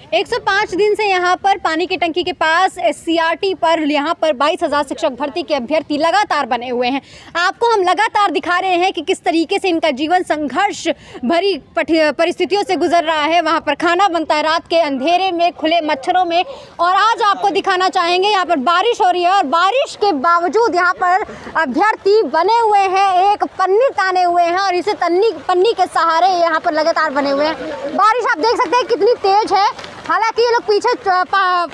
105 दिन से यहाँ पर पानी की टंकी के पास SCRT पर यहाँ पर 22,000 शिक्षक भर्ती के अभ्यर्थी लगातार बने हुए हैं। आपको हम लगातार दिखा रहे हैं कि किस तरीके से इनका जीवन संघर्ष भरी परिस्थितियों से गुजर रहा है। वहाँ पर खाना बनता है रात के अंधेरे में, खुले मच्छरों में। और आज आपको दिखाना चाहेंगे यहाँ पर बारिश हो रही है और बारिश के बावजूद यहाँ पर अभ्यर्थी बने हुए हैं, एक पन्नी ताने हुए हैं और इसे पन्नी के सहारे यहाँ पर लगातार बने हुए हैं। बारिश आप देख सकते हैं कितनी तेज है। हालांकि ये लोग पीछे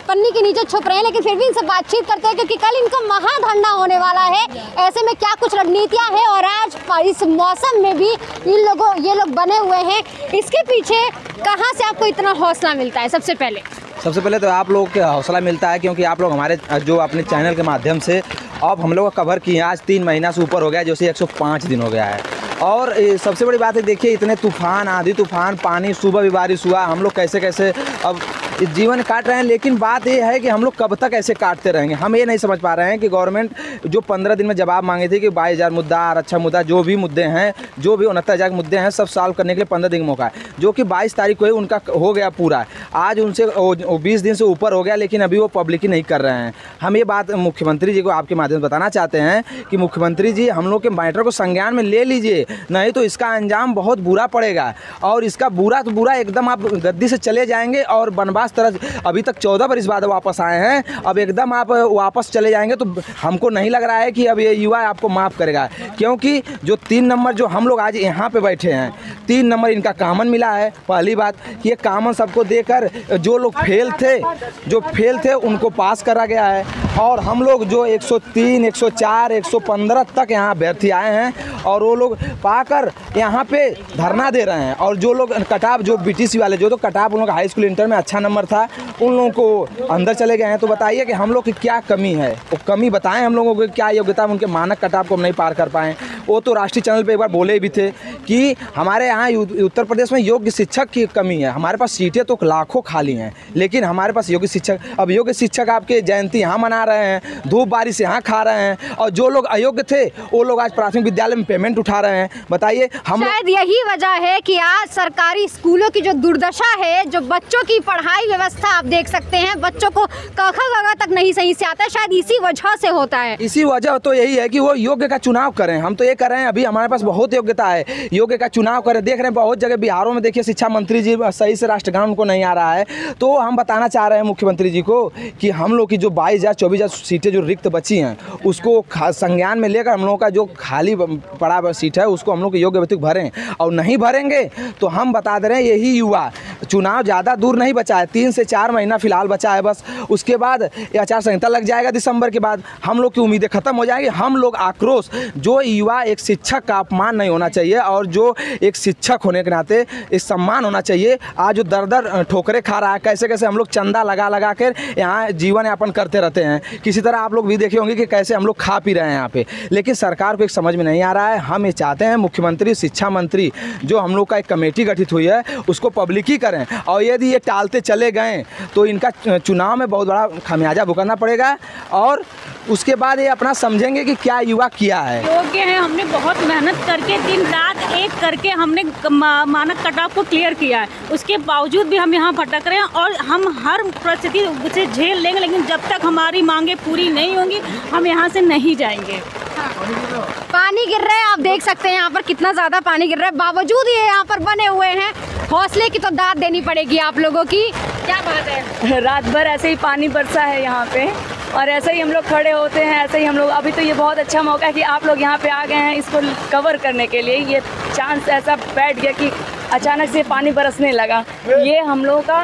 पन्नी के नीचे छुप रहे हैं, लेकिन फिर भी इनसे बातचीत करते हैं क्योंकि कल इनका महाधरना होने वाला है। ऐसे में क्या कुछ रणनीतियां हैं और आज इस मौसम में भी ये लोग बने हुए हैं। इसके पीछे कहां से आपको इतना हौसला मिलता है? सबसे पहले तो आप लोग का हौसला मिलता है क्योंकि आप लोग हमारे जो अपने चैनल के माध्यम से अब हम लोग का कवर किए हैं। आज 3 महीना से ऊपर हो गया, जैसे 105 दिन हो गया है। और सबसे बड़ी बात है, देखिए इतने तूफान, आंधी तूफान, पानी, सुबह भी बारिश हुआ, हम लोग कैसे कैसे अब जीवन काट रहे हैं। लेकिन बात ये है कि हम लोग कब तक ऐसे काटते रहेंगे, हम ये नहीं समझ पा रहे हैं कि गवर्नमेंट जो 15 दिन में जवाब मांगे थे कि 22,000 मुद्दा, आरक्षण मुद्दा, जो भी मुद्दे हैं, जो भी 69,000 मुद्दे हैं, सब सॉल्व करने के लिए 15 दिन का मौका है, जो कि 22 तारीख को ही उनका हो गया पूरा। आज उनसे 20 दिन से ऊपर हो गया, लेकिन अभी वो पब्लिक ही नहीं कर रहे हैं। हम ये बात मुख्यमंत्री जी को आपके माध्यम से बताना चाहते हैं कि मुख्यमंत्री जी हम लोग के मैटर को संज्ञान में ले लीजिए, नहीं तो इसका अंजाम बहुत बुरा पड़ेगा। और इसका बुरा तो बुरा, एकदम आप गद्दी से चले जाएंगे और बनवास तरह अभी तक 14 बरस बाद वापस आए हैं, अब एकदम आप वापस चले जाएंगे तो हमको नहीं लग रहा है कि अब ये युवा आपको माफ़ करेगा। क्योंकि जो 3 नंबर जो हम लोग आज यहाँ पे बैठे हैं, 3 नंबर इनका कॉमन मिला है। पहली बात ये कॉमन सबको देकर जो लोग फेल थे उनको पास करा गया है। और हम लोग जो 103, 104, 115 तक यहाँ अभ्यर्थी आए हैं और वो लोग पाकर यहाँ पे धरना दे रहे हैं। और जो लोग कटाप, जो BTC वाले जो तो कटाप उन लोग हाई स्कूल इंटर में अच्छा नंबर था, उन लोगों को अंदर चले गए हैं। तो बताइए कि हम लोग की क्या कमी है, वो कमी बताएं हम लोगों को, क्या योग्यता उनके मानक कटाप को हम नहीं पार कर पाएँ। वो तो राष्ट्रीय चैनल पे एक बार बोले भी थे कि हमारे यहाँ उत्तर प्रदेश में योग्य शिक्षक की कमी है। हमारे पास सीटें तो लाखों खाली हैं, लेकिन हमारे पास योग्य शिक्षक, अब योग्य शिक्षक आपके जयंती यहाँ मना रहे हैं, धूप बारिश यहाँ खा रहे हैं, और जो लोग अयोग्य थे वो लोग आज प्राथमिक विद्यालय में पेमेंट उठा रहे हैं। बताइए हम शायद यही वजह है कि आज सरकारी स्कूलों की जो दुर्दशा है, जो बच्चों की पढ़ाई व्यवस्था आप देख सकते हैं, बच्चों को क ख ग तक नहीं सही से आता है, शायद इसी वजह से होता है। इसी वजह तो यही है कि वो योग्य का चुनाव करें। हम तो ये कर रहे हैं, अभी हमारे पास बहुत योग्यता है, योग्य का चुनाव करें। देख रहे हैं बहुत जगह बिहारों में, देखिए शिक्षा मंत्री जी सही से राष्ट्रगान उनको नहीं आ रहा है। तो हम बताना चाह रहे हैं मुख्यमंत्री जी को कि हम लोग की जो 22,000 24,000 सीटें जो रिक्त बची हैं, उसको संज्ञान में लेकर हम लोगों का जो खाली पड़ा सीट है उसको हम लोग योग्य व्यक्ति भरें। और नहीं भरेंगे तो हम बता दे रहे हैं, यही युवा चुनाव ज़्यादा दूर नहीं बचा है, 3 से 4 महीना फिलहाल बचा है बस। उसके बाद आचार संहिता लग जाएगा, दिसंबर के बाद हम लोग की उम्मीदें खत्म हो जाएंगी। हम लोग आक्रोश, जो युवा, एक शिक्षक का अपमान नहीं होना चाहिए और जो एक शिक्षक होने के नाते एक सम्मान होना चाहिए। आज जो दर ठोकरे खा रहा है, कैसे कैसे हम लोग चंदा लगा कर यहाँ जीवन यापन करते रहते हैं। किसी तरह आप लोग भी देखे होंगे कि कैसे हम लोग खा पी रहे हैं यहाँ पे, लेकिन सरकार को एक समझ में नहीं आ रहा है। हम ये चाहते हैं मुख्यमंत्री, शिक्षा मंत्री, जो हम लोग का एक कमेटी गठित हुई है उसको पब्लिक ही करें। और यदि ये टालते चले गए तो इनका चुनाव में बहुत बड़ा खामियाजा भुगतना पड़ेगा और उसके बाद ये अपना समझेंगे कि क्या युवा किया है। योग्य है, हमने बहुत मेहनत करके दिन रात एक करके हमने मानक कटाव को क्लियर किया है। उसके बावजूद भी हम यहाँ भटक रहे हैं और हम हर परिस्थिति से झेल लेंगे, लेकिन जब तक हमारी मांगे पूरी नहीं होंगी हम यहाँ से नहीं जाएंगे। पानी गिर रहा है, आप देख सकते हैं यहाँ पर कितना ज़्यादा पानी गिर रहा है, बावजूद ये यहाँ पर बने हुए हैं। हौसले की तो दाद देनी पड़ेगी आप लोगों की। क्या बात है, रात भर ऐसे ही पानी बरसा है यहाँ पे और ऐसे ही हम लोग खड़े होते हैं, ऐसे ही हम लोग। अभी तो ये बहुत अच्छा मौका है कि आप लोग यहाँ पे आ गए हैं इसको कवर करने के लिए। ये चांस ऐसा बैठ गया कि अचानक से पानी बरसने लगा। ये हम लोगों का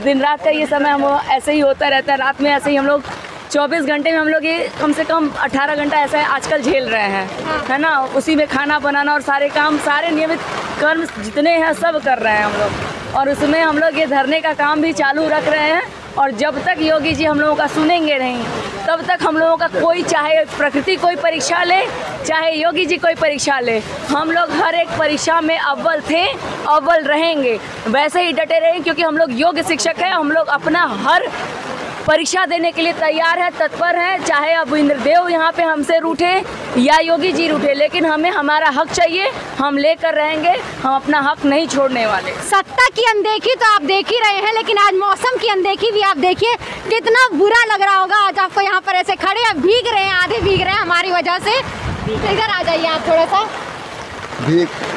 दिन रात का ये समय हम ऐसे ही होता रहता है। रात में ऐसे ही हम लोग 24 घंटे में हम लोग ये कम से कम 18 घंटा ऐसा आजकल झेल रहे हैं, है ना। उसी में खाना बनाना और सारे काम, सारे नियमित कर्म जितने हैं सब कर रहे हैं हम लोग। और उसमें हम लोग ये धरने का काम भी चालू रख रहे हैं। और जब तक योगी जी हम लोगों का सुनेंगे नहीं, तब तक हम लोगों का कोई, चाहे प्रकृति कोई परीक्षा ले, चाहे योगी जी कोई परीक्षा ले, हम लोग हर एक परीक्षा में अव्वल थे, अव्वल रहेंगे, वैसे ही डटे रहेंगे। क्योंकि हम लोग योग्य शिक्षक हैं, हम लोग अपना हर परीक्षा देने के लिए तैयार है, तत्पर है। चाहे अब इंद्रदेव यहाँ पे हमसे रूठे या योगी जी रूठे, लेकिन हमें हमारा हक चाहिए, हम लेकर रहेंगे, हम अपना हक नहीं छोड़ने वाले। सत्ता की अनदेखी तो आप देख ही रहे हैं, लेकिन आज मौसम की अनदेखी भी आप देखिए, कितना बुरा लग रहा होगा आज आपको। यहाँ पर ऐसे खड़े हैं, भीग रहे हैं, आधे भीग रहे हैं हमारी वजह से। इधर आ जाइए आप थोड़ा सा।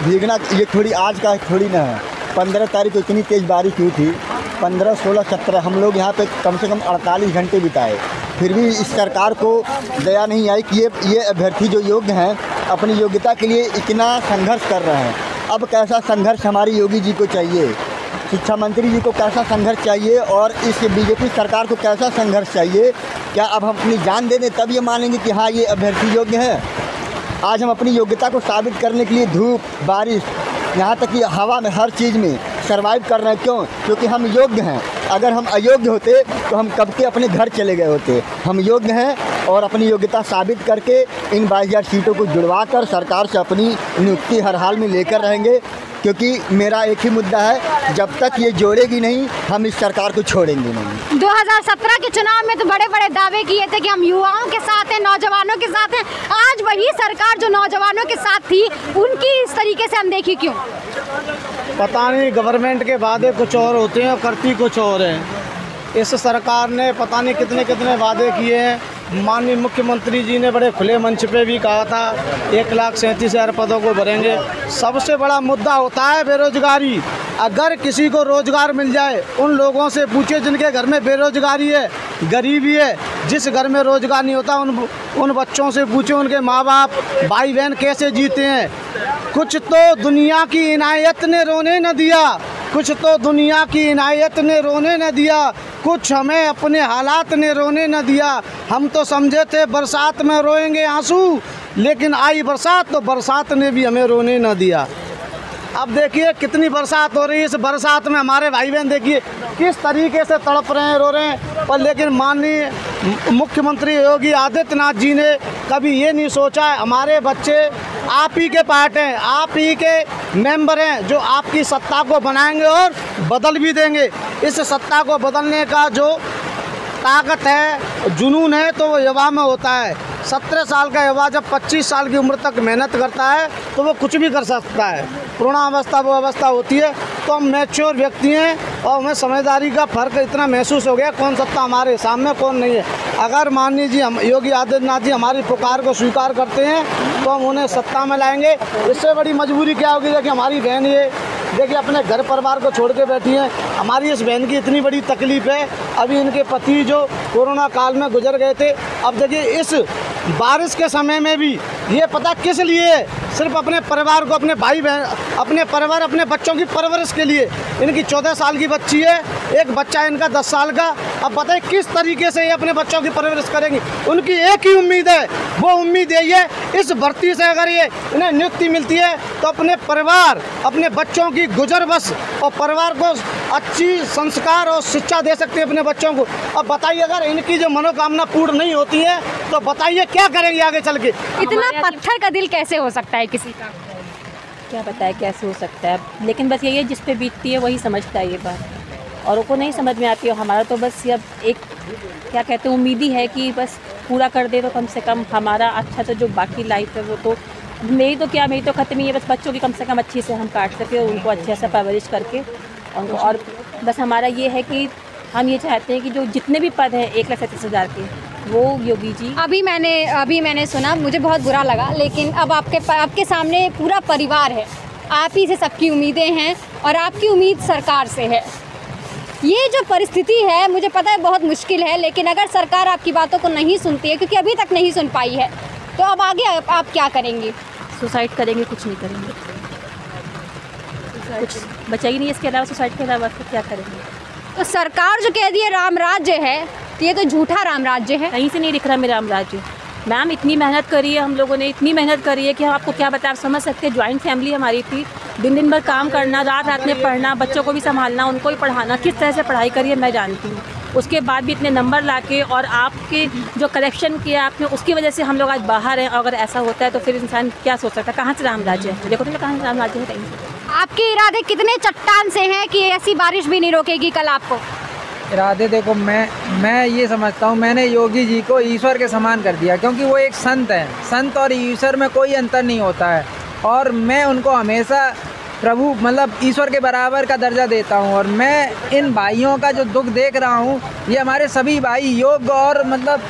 भीगना ये थोड़ी आज का थोड़ी ना है। 15 तारीख को इतनी तेज़ बारिश हुई थी, 15, 16, 17 हम लोग यहाँ पे कम से कम 48 घंटे बिताए, फिर भी इस सरकार को दया नहीं आई कि ये अभ्यर्थी जो योग्य हैं अपनी योग्यता के लिए इतना संघर्ष कर रहे हैं। अब कैसा संघर्ष हमारी योगी जी को चाहिए, शिक्षा मंत्री जी को कैसा संघर्ष चाहिए और इस बीजेपी सरकार को कैसा संघर्ष चाहिए। क्या अब हम अपनी जान दे दें तब ये मानेंगे कि हाँ ये अभ्यर्थी योग्य है? आज हम अपनी योग्यता को साबित करने के लिए धूप, बारिश, यहाँ तक कि हवा में, हर चीज़ में सर्वाइव कर रहे हैं। क्यों? क्योंकि हम योग्य हैं। अगर हम अयोग्य होते तो हम कब के अपने घर चले गए होते। हम योग्य हैं और अपनी योग्यता साबित करके इन 22,000 सीटों को जुड़वा कर सरकार से अपनी नियुक्ति हर हाल में लेकर रहेंगे। क्योंकि मेरा एक ही मुद्दा है, जब तक ये जोड़ेगी नहीं हम इस सरकार को छोड़ेंगे नहीं। 2017 के चुनाव में तो बड़े बड़े दावे किए थे कि हम युवाओं के साथ हैं, नौजवानों के साथ हैं। आज वही सरकार जो नौजवानों के साथ थी, उनकी इस तरीके से अनदेखी क्यों? पता नहीं, गवर्नमेंट के वादे कुछ और होते हैं और करती कुछ और है। इस सरकार ने पता नहीं कितने कितने वादे किए हैं। माननीय मुख्यमंत्री जी ने बड़े खुले मंच पे भी कहा था 1,37,000 पदों को भरेंगे। सबसे बड़ा मुद्दा होता है बेरोजगारी। अगर किसी को रोजगार मिल जाए, उन लोगों से पूछे जिनके घर में बेरोजगारी है, गरीबी है, जिस घर में रोजगार नहीं होता उन बच्चों से पूछे उनके माँ बाप, भाई बहन कैसे जीते हैं। कुछ तो दुनिया की इनायत ने रोने न दिया, कुछ तो दुनिया की इनायत ने रोने न दिया, कुछ हमें अपने हालात ने रोने न दिया। हम तो समझे थे बरसात में रोएंगे आंसू, लेकिन आई बरसात तो बरसात ने भी हमें रोने न दिया। अब देखिए कितनी बरसात हो रही है, इस बरसात में हमारे भाई बहन देखिए किस तरीके से तड़प रहे हैं, रो रहे हैं। पर लेकिन माननीय मुख्यमंत्री योगी आदित्यनाथ जी ने कभी ये नहीं सोचा है हमारे बच्चे आप ही के पार्ट हैं, आप ही के मेंबर हैं, जो आपकी सत्ता को बनाएंगे और बदल भी देंगे। इस सत्ता को बदलने का जो ताकत है, जुनून है, तो वो युवा में होता है। 17 साल का युवा जब 25 साल की उम्र तक मेहनत करता है तो वो कुछ भी कर सकता है। पूर्णावस्था वो अवस्था होती है। तो हम मैच्योर व्यक्ति हैं और हमें समझदारी का फ़र्क इतना महसूस हो गया कौन सत्ता हमारे सामने कौन नहीं है। अगर माननीय जी हम योगी आदित्यनाथ जी हमारी पुकार को स्वीकार करते हैं तो हम उन्हें सत्ता में लाएंगे। इससे बड़ी मजबूरी क्या होगी? देखिए हमारी बहन ये देखिए अपने घर परिवार को छोड़ के बैठी हैं। हमारी इस बहन की इतनी बड़ी तकलीफ़ है। अभी इनके पति जो कोरोना काल में गुजर गए थे, अब देखिए इस बारिश के समय में भी ये पता किस लिए, सिर्फ अपने परिवार को, अपने भाई बहन, अपने परिवार, अपने बच्चों की परवरिश के लिए। इनकी 14 साल की बच्ची है, एक बच्चा है इनका 10 साल का। अब बताइए किस तरीके से ये अपने बच्चों की परवरिश करेंगी। उनकी एक ही उम्मीद है, वो उम्मीद यही है इस भर्ती से अगर ये इन्हें नियुक्ति मिलती है तो अपने परिवार, अपने बच्चों की गुजर बस और परिवार को अच्छी संस्कार और शिक्षा दे सकते हैं अपने बच्चों को। अब बताइए अगर इनकी जो मनोकामना पूर्ण नहीं होती है तो बताइए क्या करेंगे आगे चल के। इतना पत्थर का दिल कैसे हो सकता है किसी का? क्या बताए कैसे हो सकता है, लेकिन बस यही है जिस पे बीतती है वही समझता है ये बात, और को नहीं समझ में आती है। हमारा तो बस अब एक क्या कहते हैं उम्मीद ही है कि बस पूरा कर दे तो कम से कम हमारा अच्छा तो जो बाकी लाइफ है वो तो मेरी तो ख़त्म ही है। बस बच्चों की कम से कम अच्छी से हम काट सके, उनको अच्छे से परवरिश करके उनको। और बस हमारा ये है कि हम ये चाहते हैं कि जो जितने भी पद हैं 1,37,000 के वो योगी जी। अभी मैंने सुना, मुझे बहुत बुरा लगा, लेकिन अब आपके सामने पूरा परिवार है, आप ही से सबकी उम्मीदें हैं और आपकी उम्मीद सरकार से है। ये जो परिस्थिति है मुझे पता है बहुत मुश्किल है, लेकिन अगर सरकार आपकी बातों को नहीं सुनती है, क्योंकि अभी तक नहीं सुन पाई है, तो अब आगे आप क्या करेंगे? सुसाइड करेंगे, कुछ नहीं करेंगे, कुछ बचा ही नहीं इसके अलावा। सुसाइड के अलावा क्या करेंगे? तो सरकार जो कह रही है राम राज्य है, तो ये तो झूठा राम राज्य है। कहीं से नहीं दिख रहा मेरा राम राज्य। मैम इतनी मेहनत करी है, हम लोगों ने इतनी मेहनत करी है कि हम आपको क्या बताएं, आप समझ सकते हैं। ज्वाइंट फैमिली हमारी थी, दिन भर काम करना, रात में पढ़ना, बच्चों को भी संभालना, उनको भी पढ़ाना, किस तरह से पढ़ाई करी है मैं जानती हूँ। उसके बाद भी इतने नंबर लाके और आपके जो करेक्शन किया आपने, उसकी वजह से हम लोग आज बाहर हैं। अगर ऐसा होता है तो फिर इंसान क्या सोच सकता है कहाँ से राम राज्य है? देखो तो कहाँ से राम राज्य है? कहीं से। आपके इरादे कितने चट्टान से हैं कि ऐसी बारिश भी नहीं रोकेगी कल आपको? इरादे देखो, मैं ये समझता हूँ, मैंने योगी जी को ईश्वर के समान कर दिया, क्योंकि वो एक संत हैं। संत और ईश्वर में कोई अंतर नहीं होता है, और मैं उनको हमेशा प्रभु मतलब ईश्वर के बराबर का दर्जा देता हूँ। और मैं इन भाइयों का जो दुख देख रहा हूँ, ये हमारे सभी भाई योग्य और मतलब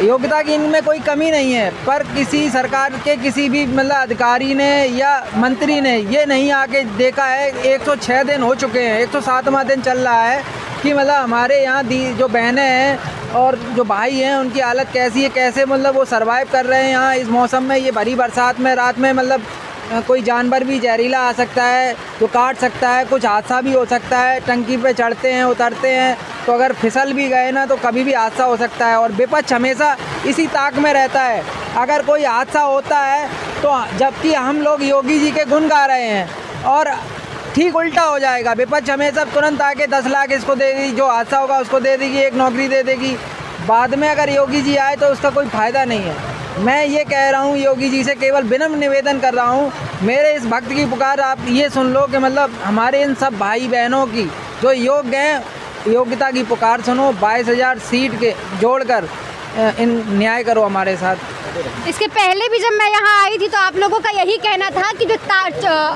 योग्यता की इनमें कोई कमी नहीं है, पर किसी सरकार के किसी भी मतलब अधिकारी ने या मंत्री ने ये नहीं आके देखा है। 106 दिन हो चुके हैं, 107वां दिन चल रहा है कि मतलब हमारे यहाँ जो बहनें हैं और जो भाई हैं उनकी हालत कैसी है, कैसे मतलब वो सर्वाइव कर रहे हैं यहाँ इस मौसम में। ये भरी बरसात में रात में मतलब कोई जानवर भी जहरीला आ सकता है जो काट सकता है, कुछ हादसा भी हो सकता है। टंकी पे चढ़ते हैं उतरते हैं तो अगर फिसल भी गए ना तो कभी भी हादसा हो सकता है। और विपक्ष हमेशा इसी ताक में रहता है, अगर कोई हादसा होता है तो जबकि हम लोग योगी जी के गुण गा रहे हैं और ठीक उल्टा हो जाएगा। विपक्ष हमेशा तुरंत आके 10 लाख इसको दे देगी, जो हादसा होगा उसको दे देगी, एक नौकरी दे देगी। बाद में अगर योगी जी आए तो उसका कोई फ़ायदा नहीं है। मैं ये कह रहा हूँ योगी जी से, केवल विनम्र निवेदन कर रहा हूँ, मेरे इस भक्त की पुकार आप ये सुन लो कि मतलब हमारे इन सब भाई बहनों की जो योग्य हैं, योग्यता की पुकार सुनो। 22,000 सीट के जोड़कर इन न्याय करो हमारे साथ। इसके पहले भी जब मैं यहाँ आई थी तो आप लोगों का यही कहना था कि जो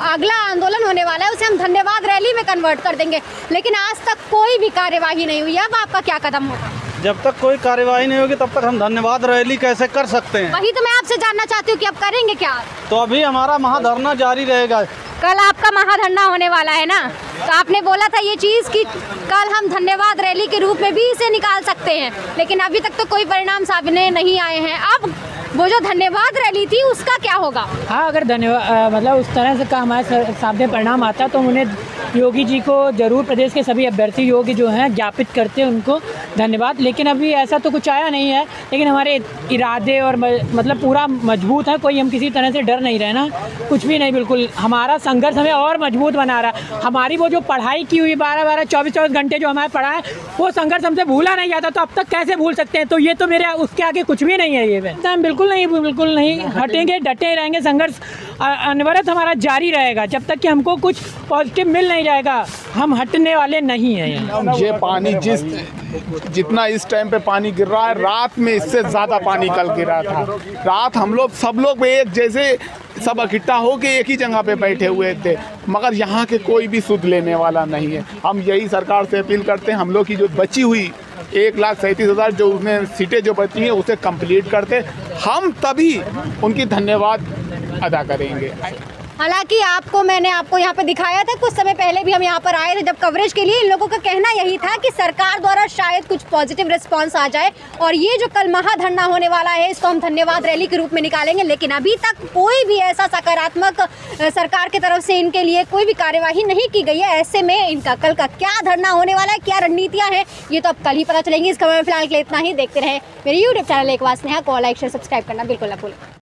अगला आंदोलन होने वाला है उसे हम धन्यवाद रैली में कन्वर्ट कर देंगे, लेकिन आज तक कोई भी कार्यवाही नहीं हुई। अब आपका क्या कदम होगा? जब तक कोई कार्यवाही नहीं होगी तब तक हम धन्यवाद रैली कैसे कर सकते हैं? वही तो मैं आपसे जानना चाहती हूँ कि अब करेंगे क्या? तो अभी हमारा महाधरना जारी रहेगा। कल आपका महाधरना होने वाला है ना, तो आपने बोला था ये चीज़ कि कल हम धन्यवाद रैली के रूप में भी इसे निकाल सकते हैं, लेकिन अभी तक तो कोई परिणाम सामने नहीं आए हैं। अब वो जो धन्यवाद रैली थी उसका क्या होगा? हाँ, अगर धन्यवाद मतलब उस तरह से का हमारे सामने परिणाम आता तो उन्हें योगी जी को ज़रूर प्रदेश के सभी अभ्यर्थी योगी जो हैं ज्ञापित करते हैं उनको धन्यवाद। लेकिन अभी ऐसा तो कुछ आया नहीं है, लेकिन हमारे इरादे और मतलब पूरा मजबूत है। कोई हम किसी तरह से डर नहीं रहे ना, कुछ भी नहीं। बिल्कुल हमारा संघर्ष हमें और मजबूत बना रहा है। हमारी वो जो पढ़ाई की हुई 12-12 24-24 घंटे जो हमारे पढ़ा है वो संघर्ष हमसे भूला नहीं जाता, तो अब तक कैसे भूल सकते हैं? तो ये तो मेरे उसके आगे कुछ भी नहीं है। ये हम बिल्कुल नहीं हटेंगे, डटे रहेंगे। संघर्ष अनवरत हमारा जारी रहेगा जब तक कि हमको कुछ पॉजिटिव मिल नहीं जाएगा। हम हटने वाले नहीं हैं। ये पानी जितना इस टाइम पे पानी गिर रहा है, रात में इससे ज़्यादा पानी कल गिरा था। रात हम लोग सब लोग एक जैसे सब इकट्ठा होके एक ही जगह पे बैठे हुए थे, मगर यहाँ के कोई भी सुध लेने वाला नहीं है। हम यही सरकार से अपील करते हैं, हम लोग की जो बची हुई 1,37,000 जो उसमें सीटें जो बची हैं उसे कंप्लीट करते, हम तभी उनकी धन्यवाद अदा करेंगे। हालांकि मैंने आपको यहाँ पे दिखाया था, कुछ समय पहले भी हम यहाँ पर आए थे जब कवरेज के लिए। इन लोगों का कहना यही था कि सरकार द्वारा शायद कुछ पॉजिटिव रिस्पांस आ जाए और ये जो कल महाधरना होने वाला है इसको हम धन्यवाद रैली के रूप में निकालेंगे। लेकिन अभी तक कोई भी ऐसा सकारात्मक सरकार की तरफ से इनके लिए कोई भी कार्यवाही नहीं की गई है। ऐसे में इनका कल का क्या धरना होने वाला है, क्या रणनीतियाँ हैं, ये तो अब कल ही पता चलेंगी। इस खबर में फिलहाल के लिए इतना ही। देखते रहे मेरे यूट्यूब चैनल एक बार स्नेहा को लाइक शेयर सब्सक्राइब करना बिल्कुल ना भूलें।